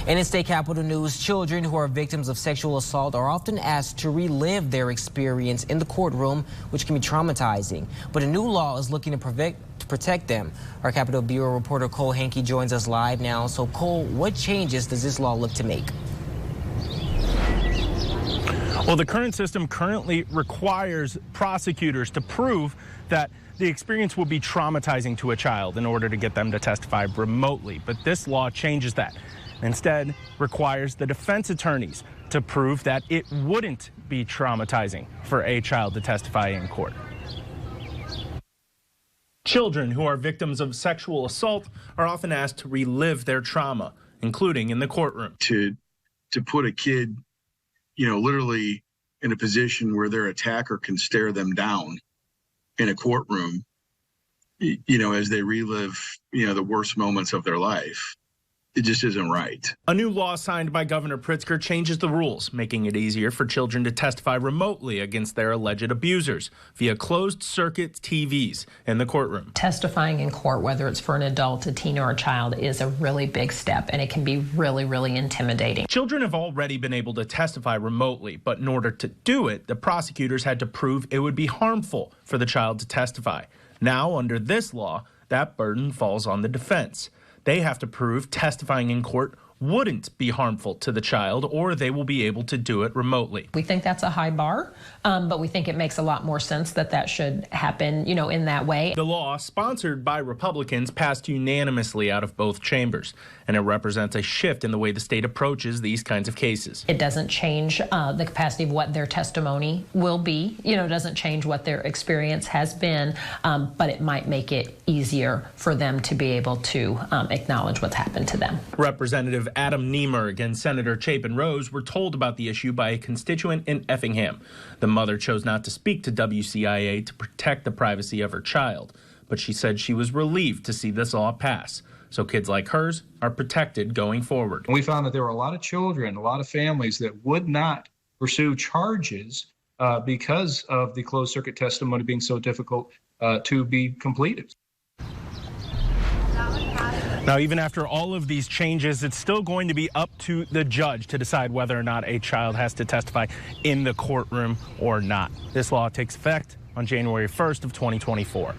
And in state capitol news, children who are victims of sexual assault are often asked to relive their experience in the courtroom, which can be traumatizing. But a new law is looking to protect them. Our Capitol Bureau reporter Cole Hankey joins us live now. So Cole, what changes does this law look to make? Well, the current system currently requires prosecutors to prove that the experience will be traumatizing to a child in order to get them to testify remotely. But this law changes that. Instead, requires the defense attorneys to prove that it wouldn't be traumatizing for a child to testify in court. Children who are victims of sexual assault are often asked to relive their trauma, including in the courtroom. To put a kid, literally in a position where their attacker can stare them down in a courtroom, as they relive, the worst moments of their life. It just isn't right. A new law signed by Governor Pritzker changes the rules, making it easier for children to testify remotely against their alleged abusers via closed-circuit TVs in the courtroom. Testifying in court, whether it's for an adult, a teen, or a child, is a really big step, and it can be really, really intimidating. Children have already been able to testify remotely, but in order to do it, the prosecutors had to prove it would be harmful for the child to testify. Now, under this law, that burden falls on the defense. They have to prove testifying in court wouldn't be harmful to the child, or they will be able to do it remotely. We think that's a high bar, but we think it makes a lot more sense that should happen, in that way. The law, sponsored by Republicans, passed unanimously out of both chambers, and it represents a shift in the way the state approaches these kinds of cases. It doesn't change the capacity of what their testimony will be. It doesn't change what their experience has been, but it might make it easier for them to be able to acknowledge what's happened to them. Representative Adam Niemerg and Senator Chapin Rose were told about the issue by a constituent in Effingham. The mother chose not to speak to WCIA to protect the privacy of her child, but she said she was relieved to see this law pass. So kids like hers are protected going forward. We found that there were a lot of children, a lot of families that would not pursue charges because of the closed circuit testimony being so difficult to be completed. Now, even after all of these changes, it's still going to be up to the judge to decide whether or not a child has to testify in the courtroom or not. This law takes effect on January 1st of 2024.